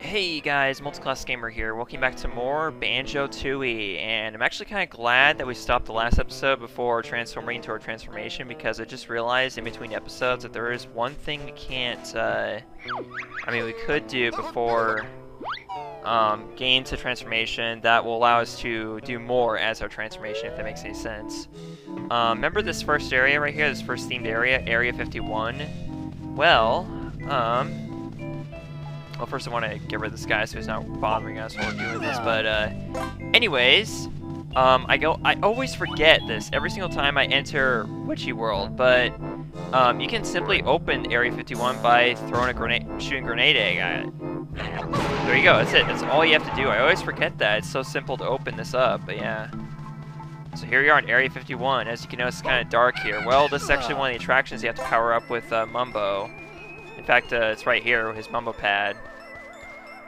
Hey guys, Multiclass Gamer here. Welcome back to more Banjo-Tooie, and I'm actually kind of glad that we stopped the last episode before transforming into our transformation, because I just realized in between episodes that there is one thing we can't, we could do before gain to transformation that will allow us to do more as our transformation, if that makes any sense. Remember this first area right here, this first themed area, Area 51? Well, first I want to get rid of this guy so he's not bothering us while we're doing this, but, anyways, I always forget this every single time I enter Witchy World, but, you can simply open Area 51 by throwing a grenade, shooting a grenade egg at it. There you go, that's it, that's all you have to do. I always forget that, it's so simple to open this up, but yeah. So here we are in Area 51, as you can notice it's kind of dark here. Well, this is actually one of the attractions you have to power up with, Mumbo. In fact, it's right here, his Mumbo pad.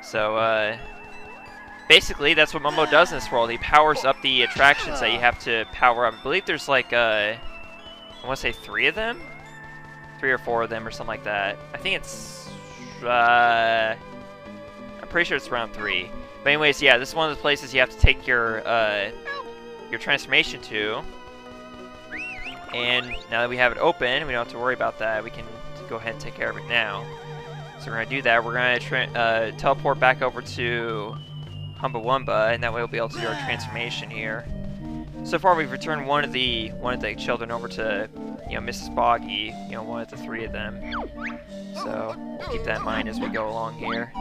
So, basically, that's what Mumbo does in this world. He powers up the attractions that you have to power up. I believe there's like, I want to say 3 of them? 3 or 4 of them or something like that. I think it's, I'm pretty sure it's around 3. But anyways, yeah, this is one of the places you have to take your transformation to. And now that we have it open, we don't have to worry about that. We can go ahead and take care of it now. So we're going to do that. We're going to teleport back over to Humbawamba, and that way we'll be able to do our transformation here. So far we've returned one of the children over to, Mrs. Boggy, one of the 3 of them. So we'll keep that in mind as we go along here.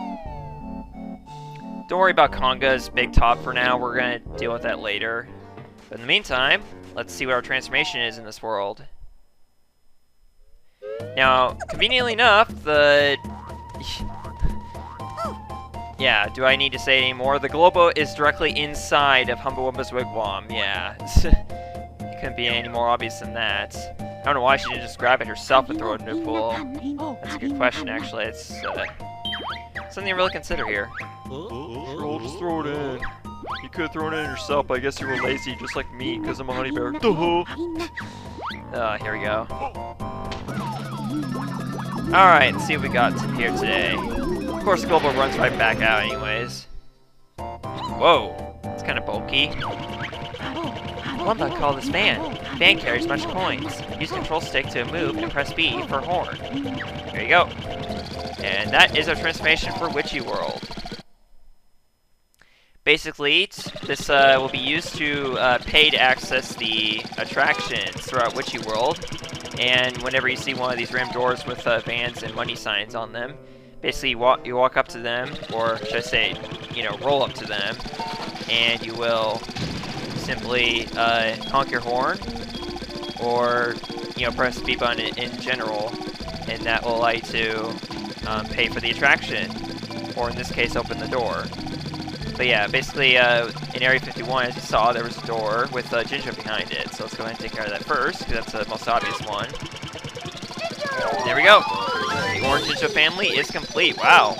Don't worry about Conga's big top for now. We're going to deal with that later. But in the meantime, let's see what our transformation is in this world. Now, conveniently enough, yeah, do I need to say any more? The Globo is directly inside of Humbawamba's wigwam, yeah. It couldn't be any more obvious than that. I don't know why she didn't just grab it herself and throw it into the pool. That's a good question, actually. It's something to really consider here. Sure, just throw it in. You could have thrown it in yourself, but I guess you were lazy, just like me, because I'm a honey bear. Here we go. Alright, let's see what we got here today. Of course, Global runs right back out anyways. Whoa, it's kind of bulky. Wamba called this van. Van carries much coins. Use control stick to move and press B for horn. There you go. And that is our transformation for Witchy World. Basically, this will be used to pay to access the attractions throughout Witchy World. And whenever you see one of these rammed doors with vans and money signs on them, basically you walk up to them, or should I say, roll up to them, and you will simply honk your horn, or press the B button in general, and that will allow you to pay for the attraction, or in this case, open the door. But yeah, basically, in Area 51, as you saw, there was a door with Jinjo behind it. So let's go ahead and take care of that first, because that's the most obvious one. There we go. The orange Jinjo family is complete. Wow.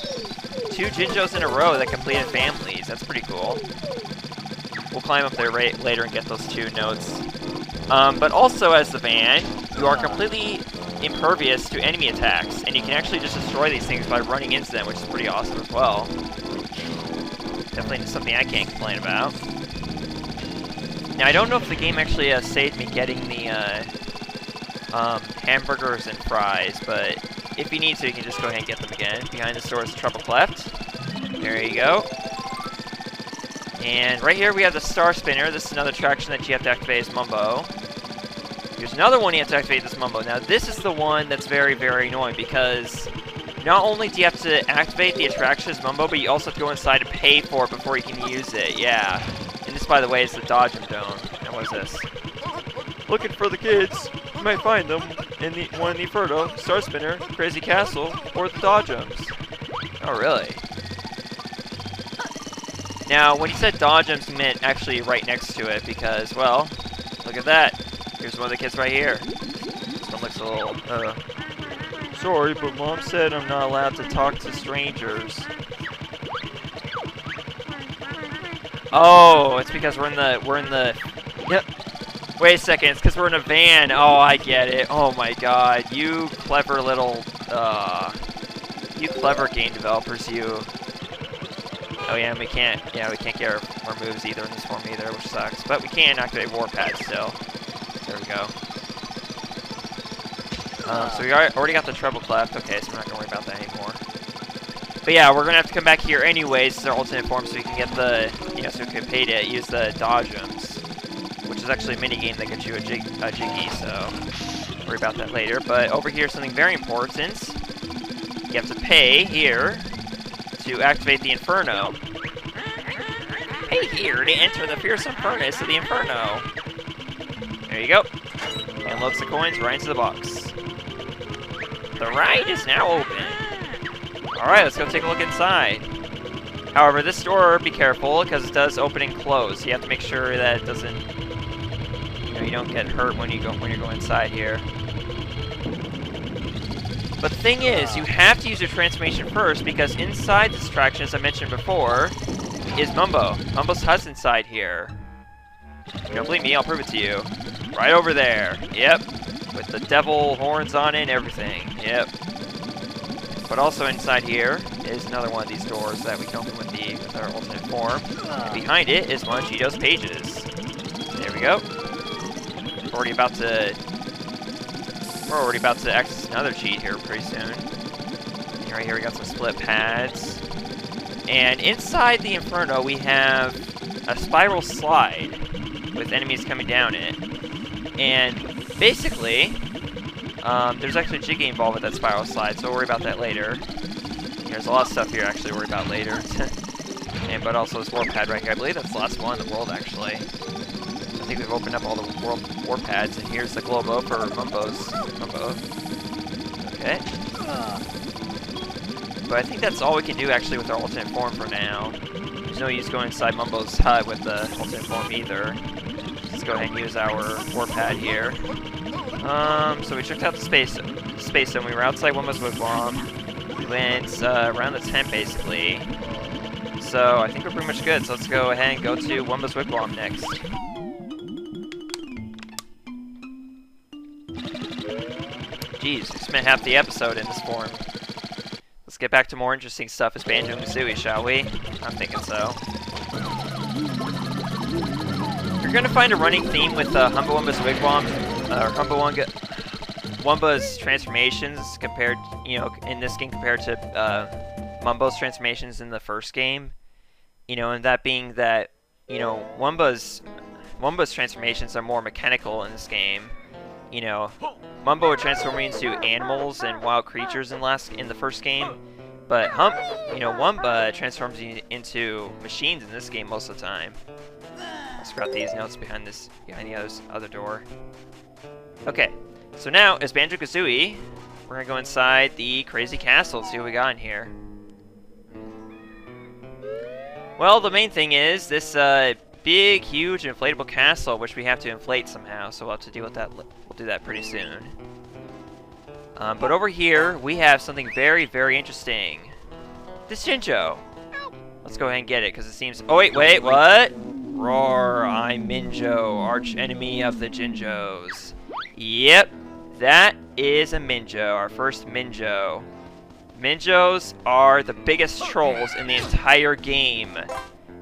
2 Jinjos in a row that completed families. That's pretty cool. We'll climb up there later and get those 2 notes. But also, as the van, you are completely impervious to enemy attacks. And you can actually just destroy these things by running into them, which is pretty awesome as well. Definitely something I can't complain about. Now, I don't know if the game actually saved me getting the hamburgers and fries, but if you need to, you can just go ahead and get them again. Behind the store is the treble cleft. There you go. And right here we have the star spinner. This is another attraction that you have to activate as Mumbo. Here's another one you have to activate this Mumbo. Now, this is the one that's very, very annoying, because not only do you have to activate the attraction as Mumbo, but you also have to go inside and pay for it before you can use it. Yeah. And this, by the way, is the Dodgem Dome. Now, what is this? Looking for the kids. You might find them in the one in the Inferno, Star Spinner, Crazy Castle, or the Dodgems. Oh, really? Now, when you said Dodgems, you meant actually right next to it, because, well, look at that. Here's one of the kids right here. This one looks a little, sorry, but Mom said I'm not allowed to talk to strangers. Oh, it's because we're in the, yep. Wait a second, it's because we're in a van. Oh, I get it. Oh my god, you clever little, you clever game developers, you. Oh yeah, and we can't get our moves either in this form either, which sucks. But we can activate Warpad still. There we go. So we already got the treble clef. Okay, so we're not gonna worry about that anymore. But yeah, we're gonna have to come back here anyways. It's our alternate form, so we can get the, so we can pay to use the dodgems, which is actually a mini game that gets you a Jiggy. So worry about that later. But over here, something very important. You have to pay here to activate the Inferno. Pay here to enter the fearsome furnace of the Inferno. There you go. And loads the coins right into the box. The ride is now open. Alright, let's go take a look inside. However, this door, be careful, because it does open and close. You have to make sure that it doesn't, you don't get hurt when you go inside here. But the thing is, you have to use your transformation first, because inside this attraction, as I mentioned before, is Mumbo. Mumbo's hut's inside here. You don't believe me? I'll prove it to you. Right over there. Yep. With the devil horns on it and everything. Yep. But also inside here is another one of these doors that we can open with our alternate form. And behind it is one of Cheeto's pages. There we go. We're already about to access another cheat here pretty soon. And right here we got some split pads. And inside the Inferno we have a spiral slide with enemies coming down it. And basically, there's actually Jiggy involved with that spiral slide, so we'll worry about that later. There's a lot of stuff here actually to worry about later. But also this warp pad right here. I believe that's the last one in the world actually. I think we've opened up all the world warp pads, and here's the Globo for Mumbo. Okay. But I think that's all we can do actually with our alternate form for now. There's no use going inside Mumbo's hut with the alternate form either. Let's go ahead and use our warp pad here. So we checked out the space zone. We were outside Wumbo's wigwam. We went around the tent basically. So I think we're pretty much good. So let's go ahead and go to Wumbo's wigwam next. Jeez, we spent half the episode in this form. Let's get back to more interesting stuff as Banjo-Tooie, shall we? I'm thinking so. You're gonna find a running theme with Wumba's wigwam, Wumba's transformations compared, in this game compared to Mumbo's transformations in the first game. And that being that, Wumba's transformations are more mechanical in this game. Mumbo would transform into animals and wild creatures in the first game, but Wumba transforms into machines in this game most of the time. Let's grab these notes behind the other door. Okay, so now as Banjo-Kazooie, we're gonna go inside the crazy castle and see what we got in here. Well, the main thing is this big, huge, inflatable castle, which we have to inflate somehow, so we'll have to deal with that. We'll do that pretty soon. But over here, we have something very, very interesting. This Jinjo. Let's go ahead and get it, because it seems... Oh, wait, what? Roar, I'm Minjo, arch enemy of the Jinjos. Yep, that is a Minjo, our first Minjo. Minjos are the biggest trolls in the entire game.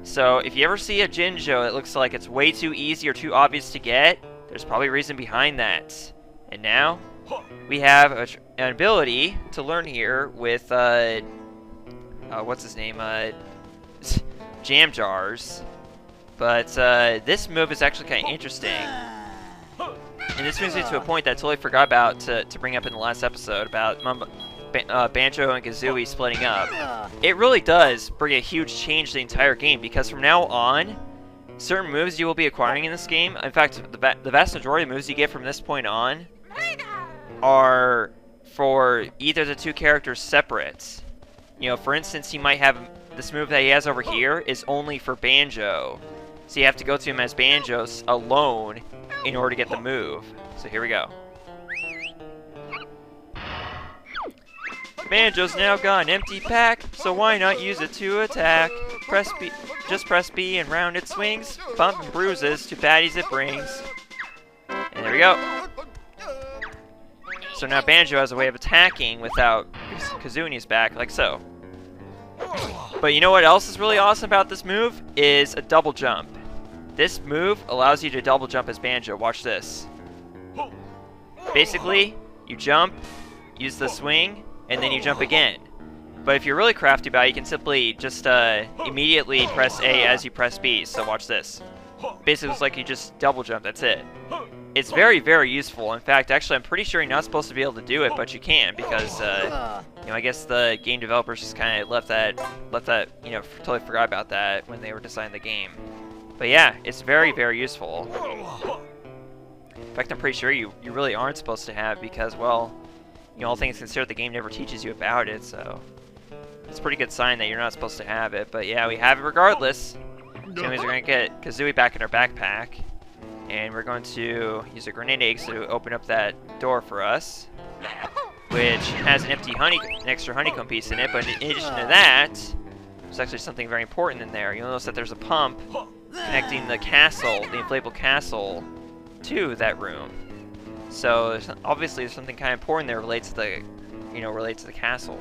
So, if you ever see a Jinjo that looks like it's way too easy or too obvious to get, there's probably a reason behind that. And now, we have an ability to learn here with, what's his name, Jam Jars. But, this move is actually kind of interesting. And this brings me to a point that I totally forgot about to bring up in the last episode about Banjo and Kazooie splitting up. It really does bring a huge change to the entire game, because from now on, certain moves you will be acquiring in this game, in fact, the vast majority of moves you get from this point on, are for either the two characters separate. For instance, he might have this move that he has over here is only for Banjo. So you have to go to him as Banjo alone in order to get the move. So here we go. Banjo's now got an empty pack, so why not use it to attack? Press B, just press B and round it swings, bump and bruises to baddies it brings. And there we go. So now Banjo has a way of attacking without Kazooie's back, like so. But you know what else is really awesome about this move? Is a double jump. This move allows you to double jump as Banjo. Watch this. Basically, you jump, use the swing, and then you jump again. But if you're really crafty about it, you can simply just immediately press A as you press B. So watch this. Basically, it's like you just double jump. That's it. It's very, very useful. In fact, actually, I'm pretty sure you're not supposed to be able to do it, but you can because, you know, I guess the game developers just kind of left that, you know, totally forgot about that when they were designing the game. But yeah, it's very, very useful. In fact, I'm pretty sure you really aren't supposed to have because, well, you know, all things considered, the game never teaches you about it, so it's a pretty good sign that you're not supposed to have it. But yeah, we have it regardless. So anyways, we're going to get Kazooie back in our backpack. And we're going to use a grenade egg to open up that door for us, which has an extra honeycomb piece in it. But in addition to that, there's actually something very important in there. You'll notice that there's a pump connecting the castle, the inflatable castle, to that room. So obviously there's something kind of important there relates to the castle.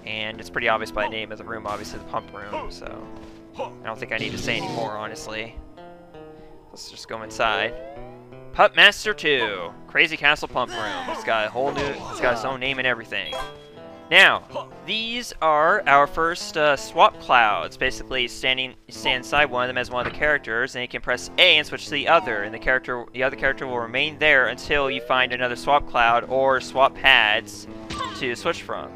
And it's pretty obvious by the name of the room, obviously the pump room. So I don't think I need to say any more, honestly. Let's just go inside. Pup Master 2, Crazy Castle Pump Room. It's got its own name and everything. Now, these are our first swap clouds. Basically, you stand inside one of them as one of the characters, and you can press A and switch to the other, and the other character will remain there until you find another swap cloud or swap pads to switch from.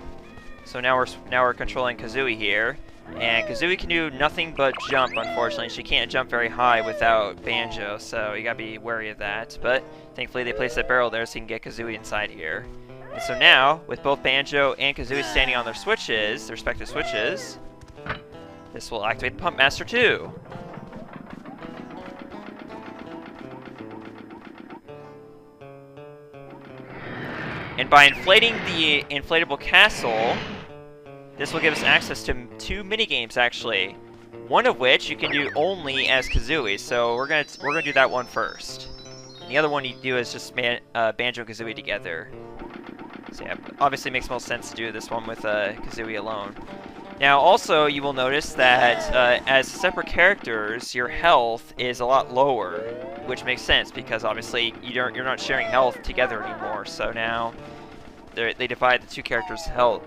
So now we're controlling Kazooie here. And Kazooie can do nothing but jump, unfortunately. She can't jump very high without Banjo, so you gotta be wary of that. But thankfully they placed that barrel there so you can get Kazooie inside here. And so now, with both Banjo and Kazooie standing on their switches, their respective switches, this will activate the Pump Master 2. And by inflating the inflatable castle, this will give us access to 2 minigames, actually. One of which you can do only as Kazooie, so we're gonna do that one first. And the other one you do is just Banjo and Kazooie together. So yeah, obviously it makes most sense to do this one with Kazooie alone. Now, also you will notice that as separate characters, your health is a lot lower, which makes sense because obviously you're not sharing health together anymore. So now they divide the 2 characters' health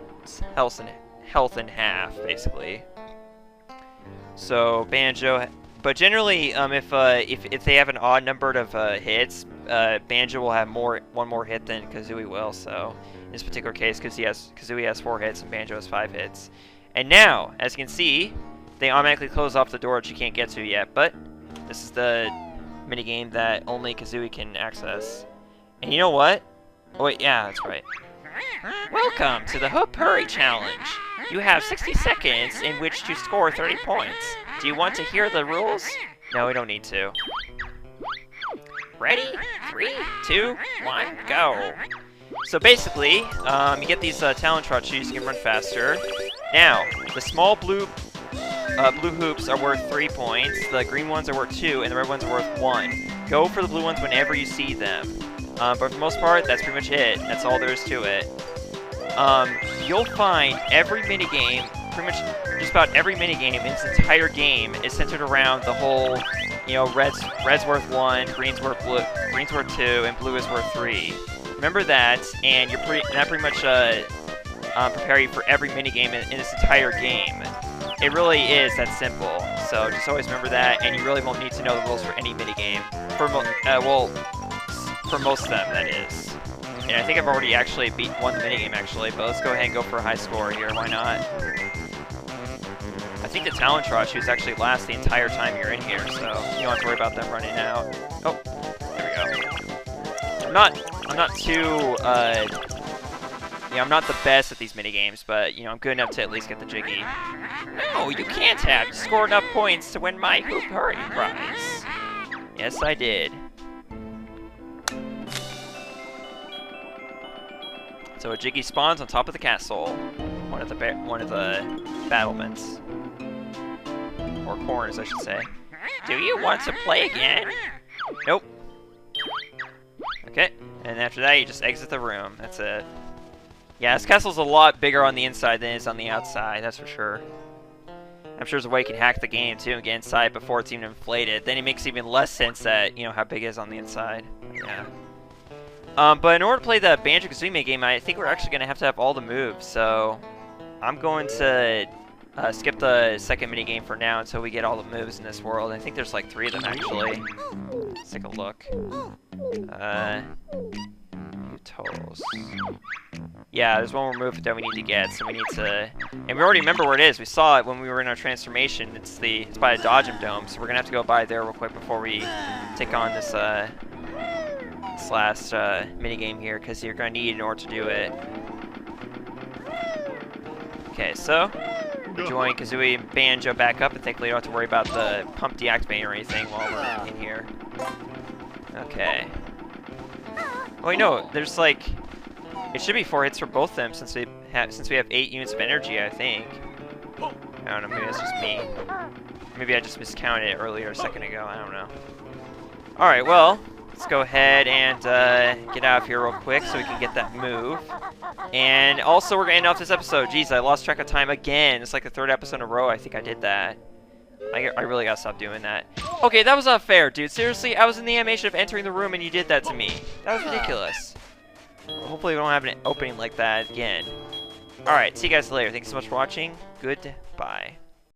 in half, basically. So Banjo, but generally, if they have an odd number of hits, Banjo will have one more hit than Kazooie will. So in this particular case, Kazooie has 4 hits and Banjo has 5 hits. And now, as you can see, they automatically close off the door that you can't get to yet. But this is the minigame that only Kazooie can access. And you know what? Oh wait, yeah, that's right. Welcome to the Hoop Hurry Challenge. You have 60 seconds in which to score 30 points. Do you want to hear the rules? No, we don't need to. Ready? 3, 2, 1, go. So basically, you get these talent trot shoes, you can run faster. Now, the small blue hoops are worth 3 points, the green ones are worth 2, and the red ones are worth 1. Go for the blue ones whenever you see them. But for the most part, that's pretty much it. That's all there is to it. You'll find every minigame, pretty much just about every minigame in this entire game is centered around the whole, you know, red's worth 1, green's worth 2, and blue is worth 3. Remember that, and that pretty much prepare you for every minigame in this entire game. It really is that simple. So just always remember that, and you really won't need to know the rules for any minigame. For most of them, that is. And I think I've already actually won the minigame, actually, but let's go ahead and go for a high score here, why not? I think the talent trot shoes actually last the entire time you're in here, so you don't have to worry about them running out. Oh, there we go. I'm not too, I'm not the best at these minigames, but, you know, I'm good enough to at least get the jiggy. No, you can't have scored enough points to win my Hoop Hurry prize. Yes, I did. So a jiggy spawns on top of the castle, one of the battlements, or corners, I should say. Do you want to play again? Nope. Okay, and after that, you just exit the room. That's it. Yeah, this castle's a lot bigger on the inside than it is on the outside, that's for sure. I'm sure there's a way you can hack the game too and get inside before it's even inflated. Then it makes even less sense that, you know, how big it is on the inside. Yeah. But in order to play the Banjo-Kazooie game, I think we're actually going to have all the moves. So I'm going to skip the second minigame for now until we get all the moves in this world. I think there's like 3 of them actually. Let's take a look. Totals. Yeah, there's one more move that we need to get, so we need to... And we already remember where it is. We saw it when we were in our transformation. It's by a Dodgem Dome, so we're gonna have to go by there real quick before we take on this last minigame here, because you're gonna need in order to do it. Okay, so join Kazooie and Banjo back up, and thankfully you don't have to worry about the pump deactivating or anything while we're in here. Okay. Oh wait, no, there's like, it should be 4 hits for both of them since we have 8 units of energy, I think. I don't know, maybe that's just me. Maybe I just miscounted it earlier a second ago, I don't know. Alright, well, let's go ahead and get out of here real quick so we can get that move. And also we're gonna end off this episode. Jeez, I lost track of time again. It's like the 3rd episode in a row I think I did that. I really gotta stop doing that. Okay, that was unfair, dude. Seriously, I was in the animation of entering the room and you did that to me. That was ridiculous. Hopefully we don't have an opening like that again. Alright, see you guys later. Thanks so much for watching. Goodbye.